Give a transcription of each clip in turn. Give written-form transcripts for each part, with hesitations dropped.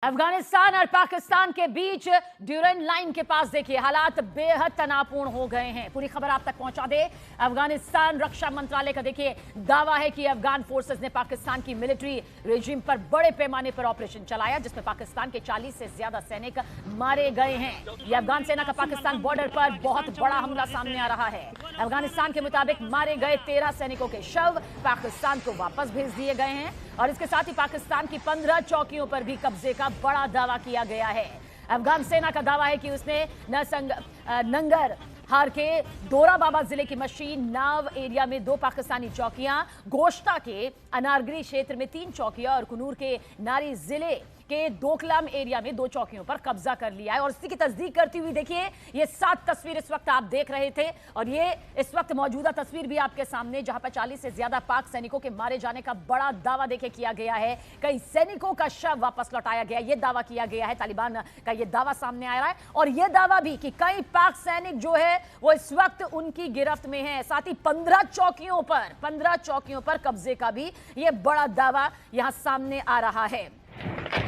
अफगानिस्तान और पाकिस्तान के बीच Durand line के पास देखिए हालात बेहद तनावपूर्ण हो गए हैं। पूरी खबर आप तक पहुंचा दे। अफगानिस्तान रक्षा मंत्रालय का देखिए दावा है कि अफगान फोर्सेस ने पाकिस्तान की मिलिट्री रेजिम पर बड़े पैमाने पर ऑपरेशन चलाया, जिसमें पाकिस्तान के 40 से ज्यादा सैनिक मारे गए हैं। यह अफगान सेना का पाकिस्तान बॉर्डर पर बहुत बड़ा हमला सामने आ रहा है। अफगानिस्तान के मुताबिक मारे गए 13 सैनिकों के शव पाकिस्तान को वापस भेज दिए गए हैं और इसके साथ ही पाकिस्तान की 15 चौकियों पर भी कब्जे का बड़ा दावा किया गया है। अफगान सेना का दावा है कि उसने नंगर हार के डोरा बाबा जिले की मशीन नाव एरिया में 2 पाकिस्तानी चौकियां, गोश्ता के अनारगरी क्षेत्र में 3 चौकियां और कुनूर के नारी जिले के दोकलाम एरिया में 2 चौकियों पर कब्जा कर लिया है। और इसी की तस्दीक करती हुई देखिए ये 7 तस्वीर इस वक्त आप देख रहे थे और ये इस वक्त मौजूदा तस्वीर भी आपके सामने, जहां पर 40 से ज्यादा पाक सैनिकों के मारे जाने का बड़ा दावा देखिए किया गया है। कई सैनिकों का शव वापस लौटाया गया, ये दावा किया गया है। तालिबान का ये दावा सामने आ रहा है और ये दावा भी कि कई पाक सैनिक जो है वो इस वक्त उनकी गिरफ्त में है। साथ ही 15 चौकियों पर कब्जे का भी ये बड़ा दावा यहां सामने आ रहा है।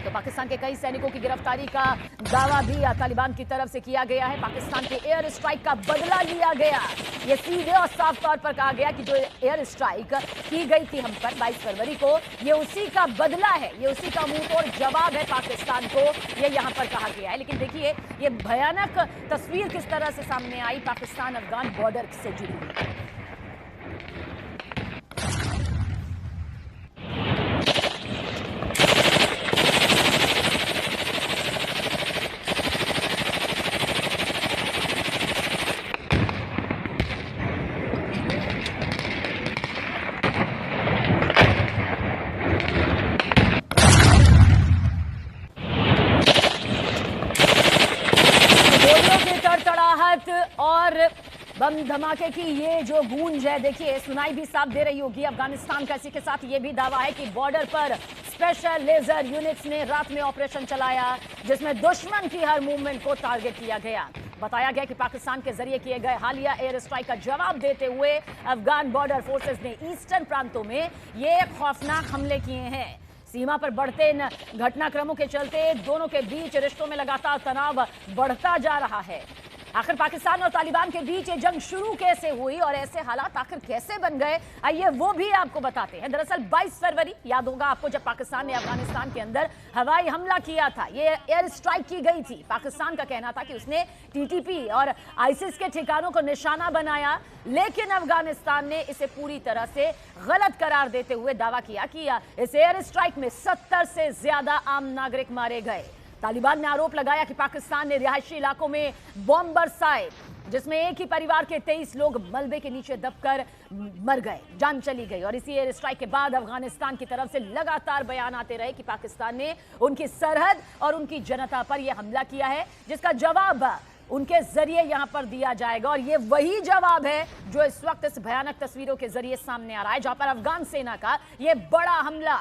तो पाकिस्तान के कई सैनिकों की गिरफ्तारी का दावा भी तालिबान की तरफ से किया गया है। पाकिस्तान के एयर स्ट्राइक का बदला लिया गया। ये सीधे और साफ तौर पर कहा गया कि जो एयर स्ट्राइक की गई थी हम पर 22 फरवरी को, ये उसी का बदला है, ये उसी का मुंह तोड़ जवाब है पाकिस्तान को, ये यहां पर कहा गया है। लेकिन देखिए ये भयानक तस्वीर किस तरह से सामने आई पाकिस्तान अफगान बॉर्डर से जुड़ी। और बम धमाके की ये जो गूंज है देखिए सुनाई भी साफ दे रही होगी अफगानिस्तान का। इसी के साथ ये भी दावा है कि बॉर्डर पर स्पेशल लेजर यूनिट्स ने रात में ऑपरेशन चलाया, जिसमें दुश्मन की हर मूवमेंट को टारगेट किया गया। बताया गया कि पाकिस्तान के जरिए किए गए हालिया एयर स्ट्राइक का जवाब देते हुए अफगान बॉर्डर फोर्सेस ने ईस्टर्न प्रांतों में ये खौफनाक हमले किए हैं। सीमा पर बढ़ते इन घटनाक्रमों के चलते दोनों के बीच रिश्तों में लगातार तनाव बढ़ता जा रहा है। आखिर पाकिस्तान और तालिबान के बीच ये जंग शुरू कैसे हुई और ऐसे हालात आखिर कैसे बन गए, आइए वो भी आपको बताते हैं। दरअसल 22 फरवरी याद होगा आपको, जब पाकिस्तान ने अफगानिस्तान के अंदर हवाई हमला किया था, ये एयर स्ट्राइक की गई थी। पाकिस्तान का कहना था कि उसने टीटीपी और आईसिस के ठिकानों को निशाना बनाया, लेकिन अफगानिस्तान ने इसे पूरी तरह से गलत करार देते हुए दावा किया कि इस एयर स्ट्राइक में 70 से ज्यादा आम नागरिक मारे गए। तालिबान ने आरोप लगाया कि पाकिस्तान ने रिहायशी इलाकों में बॉम्ब बरसाए, जिसमें एक ही परिवार के 23 लोग मलबे के नीचे दबकर मर गए, जान चली गई। और इसी एयर स्ट्राइक के बाद अफगानिस्तान की तरफ से लगातार बयान आते रहे कि पाकिस्तान ने उनकी सरहद और उनकी जनता पर यह हमला किया है, जिसका जवाब उनके जरिए यहां पर दिया जाएगा। और ये वही जवाब है जो इस वक्त इस भयानक तस्वीरों के जरिए सामने आ रहा है, जहां पर अफगान सेना का यह बड़ा हमला।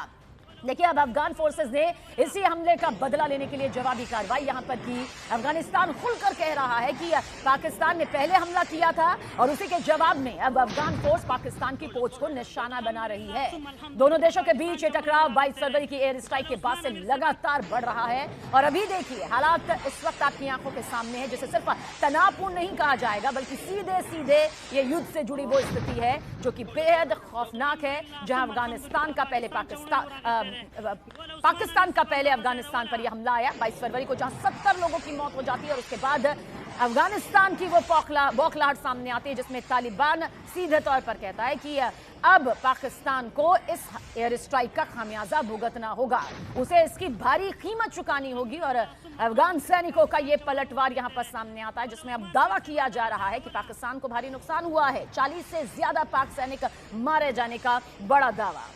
देखिए अब अफगान फोर्सेस ने इसी हमले का बदला लेने के लिए जवाबी कार्रवाई यहां पर की। अफगानिस्तान खुलकर कह रहा है कि पाकिस्तान ने पहले हमला किया था और उसी के जवाब में अब अफगान फोर्स पाकिस्तान की पोस्ट को निशाना बना रही है। दोनों देशों के बीच ये टकराव 22 फरवरी की एयर स्ट्राइक के बाद से लगातार बढ़ रहा है और अभी देखिए हालात इस वक्त आपकी आंखों के सामने है, जिसे सिर्फ तनावपूर्ण नहीं कहा जाएगा बल्कि सीधे सीधे ये युद्ध से जुड़ी वो स्थिति है जो कि बेहद खौफनाक है। जहां अफगानिस्तान का पहले पाकिस्तान का पहले अफगानिस्तान पर यह हमला आया 22 फरवरी को, जहां 70 लोगों की मौत हो जाती है और उसके बाद अफगानिस्तान की वो बौखलाहट सामने आती है, जिसमें तालिबान सीधे तौर पर कहता है कि अब पाकिस्तान को इस एयर स्ट्राइक का खामियाजा भुगतना होगा, उसे इसकी भारी कीमत चुकानी होगी। और अफगान सैनिकों का ये पलटवार यहां पर सामने आता है, जिसमें अब दावा किया जा रहा है कि पाकिस्तान को भारी नुकसान हुआ है। 40 से ज्यादा पाक सैनिक मारे जाने का बड़ा दावा।